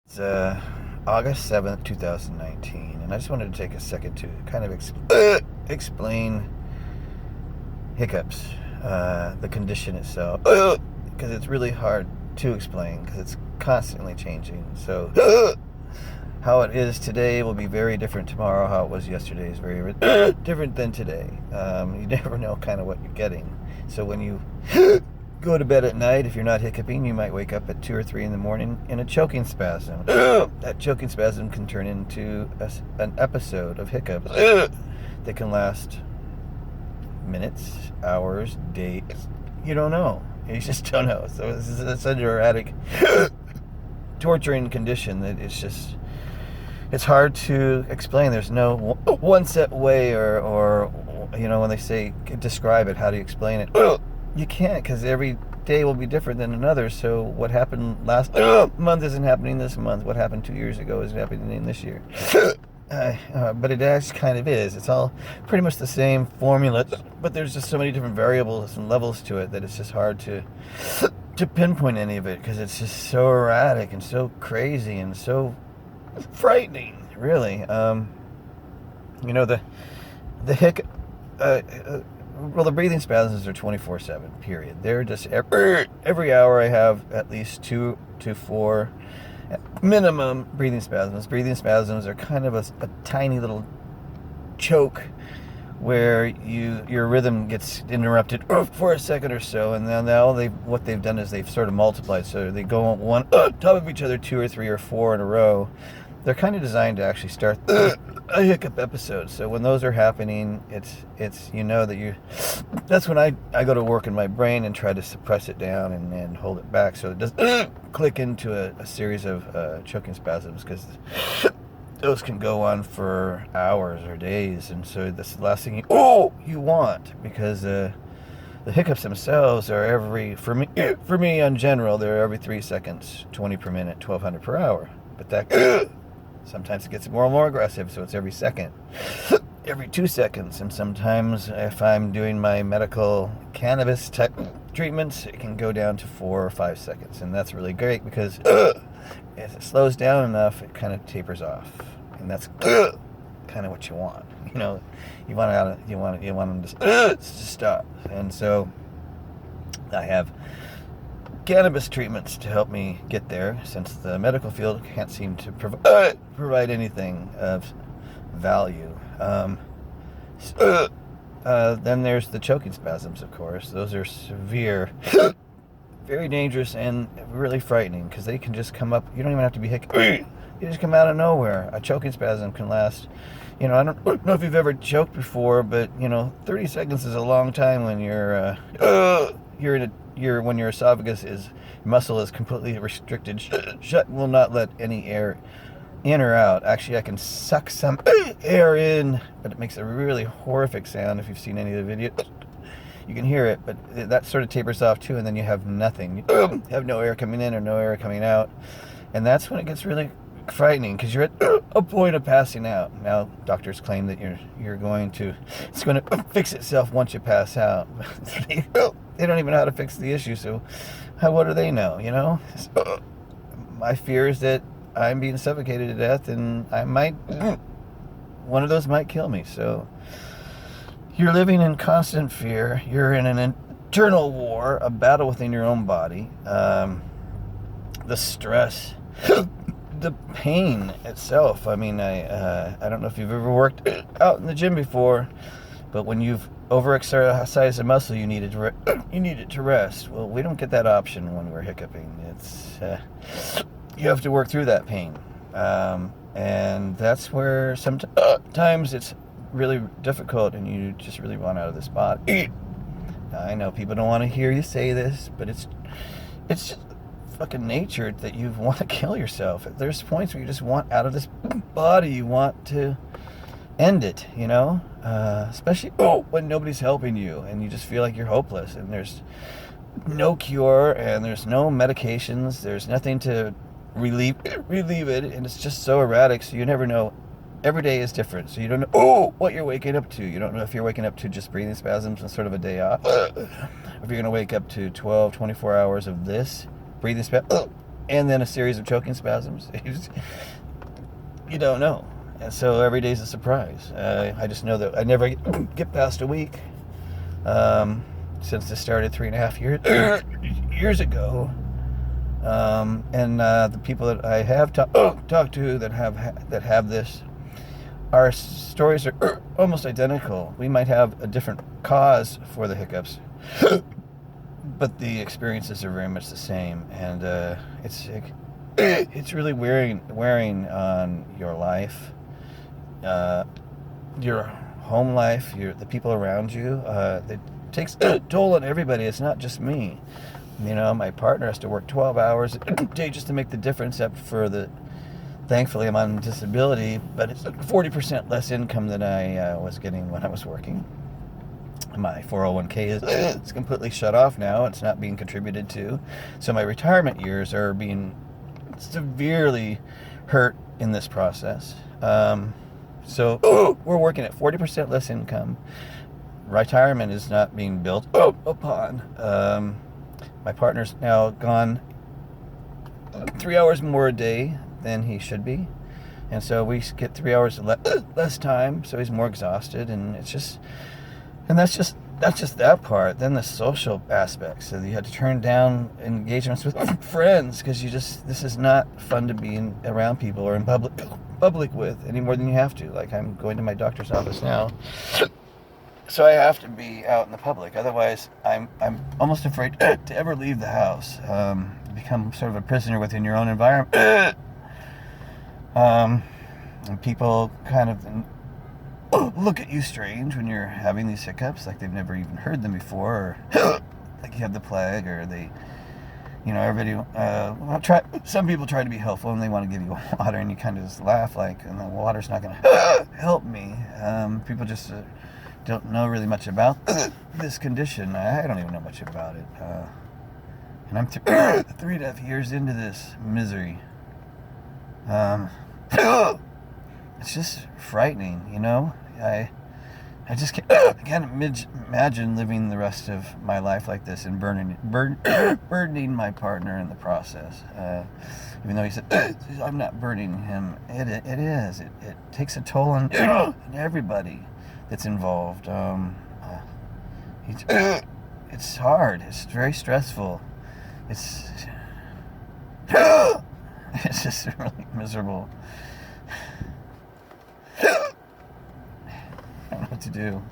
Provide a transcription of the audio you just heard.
It's August 7th, 2019, and I just wanted to take a second to kind of explain hiccups, the condition itself, because it's really hard to explain because it's constantly changing. So, how it is today will be very different tomorrow. How it was yesterday is very different than today. You never know kind of what you're getting. So when you go to bed at night, if you're not hiccuping, you might wake up at 2 or 3 in the morning in a choking spasm. That choking spasm can turn into an episode of hiccups that can last minutes, hours, days. You don't know. You just don't know. So it's an erratic, torturing condition that it's hard to explain. There's no one set way or when they say describe it, how do you explain it? You can't, because every day will be different than another. So what happened last month isn't happening this month. What happened 2 years ago isn't happening this year. But it actually kind of is. It's all pretty much the same formula, but there's just so many different variables and levels to it that it's just hard to pinpoint any of it, because it's just so erratic and so crazy and so frightening, really. The hiccup. Well, the breathing spasms are 24/7, period. They're just every hour I have at least 2 to 4 minimum breathing spasms. Breathing spasms are kind of a tiny little choke where your rhythm gets interrupted for a second or so, and then what they've done is they've sort of multiplied, so they go on one top of each other 2 or 3 or 4 in a row. They're kind of designed to actually start a hiccup episode. So when those are happening, it's that that's when I go to work in my brain and try to suppress it down and hold it back, so it doesn't click into a series of choking spasms, because those can go on for hours or days, and so that's the last thing you want, because the hiccups themselves are for me in general, they're every 3 seconds, 20 per minute, 1200 per hour. But that sometimes it gets more and more aggressive, so it's every second, every 2 seconds, and sometimes if I'm doing my medical cannabis type treatments, it can go down to 4 or 5 seconds, and that's really great because as it slows down enough, it kind of tapers off, and that's kind of what you want. You want them to stop, and so I have cannabis treatments to help me get there, since the medical field can't seem to provide anything of value. Then there's the choking spasms, of course. Those are severe, very dangerous, and really frightening, because they can just come up. You don't even have to be hiccuping. You just come out of nowhere. A choking spasm can last, I don't know if you've ever choked before, but 30 seconds is a long time when when your esophagus muscle is completely restricted, shut, will not let any air in or out. Actually, I can suck some air in, but it makes a really horrific sound. If you've seen any of the videos, you can hear it, but that sort of tapers off too, and then you have nothing. You have no air coming in or no air coming out, and that's when it gets really frightening, because you're at a point of passing out. Now, doctors claim that it's going to fix itself once you pass out. They don't even know how to fix the issue, so what do they know, My fear is that I'm being suffocated to death, and one of those might kill me. So you're living in constant fear. You're in an internal war, a battle within your own body. The stress, the pain itself. I mean, I don't know if you've ever worked out in the gym before, but when you've overexercised a muscle, you need it to rest. Well, we don't get that option when we're hiccuping. It's you have to work through that pain, and that's where sometimes it's really difficult, and you just really want out of this body. I know people don't want to hear you say this, but it's just fucking nature that you want to kill yourself. There's points where you just want out of this body. You want to end it, especially when nobody's helping you and you just feel like you're hopeless, and there's no cure, and there's no medications, there's nothing to relieve it, and it's just so erratic, so you never know. Every day is different, so you don't know what you're waking up to. You don't know if you're waking up to just breathing spasms and sort of a day off, if you're going to wake up to 12, 24 hours of this breathing spasm and then a series of choking spasms. You don't know. And so every day's a surprise. I just know that I never get past a week since this started 3.5 years ago. And the people that I have talked to that have this, our stories are almost identical. We might have a different cause for the hiccups, but the experiences are very much the same, and it's really wearing on your life, your home life, the people around you. It takes a toll on everybody. It's not just me. You know, my partner has to work 12 hours a day just to make the difference up for thankfully I'm on disability, but it's 40% less income than I was getting when I was working. My 401k is completely shut off now. It's not being contributed to. So my retirement years are being severely hurt in this process. So we're working at 40% less income. Retirement is not being built upon. My partner's now gone 3 hours more a day than he should be. And so we get 3 hours less time, so he's more exhausted, and that's just that part. Then the social aspects. So you had to turn down engagements with friends because this is not fun to be around people or in public with any more than you have to. Like, I'm going to my doctor's office now, so I have to be out in the public. Otherwise, I'm almost afraid to ever leave the house. Become sort of a prisoner within your own environment. And people kind of look at you strange when you're having these hiccups, like they've never even heard them before, or like you have the plague, or they, everybody. Some people try to be helpful and they want to give you water, and you kind of just laugh, like, and the water's not going to help me. People just don't know really much about this condition. I don't even know much about it, and I'm 3.5 years into this misery. It's just frightening, I just can't imagine living the rest of my life like this and burdening my partner in the process. Even though he said, I'm not burdening him, it is. It takes a toll on everybody that's involved. It's hard. It's very stressful. It's just really miserable. I don't know what to do.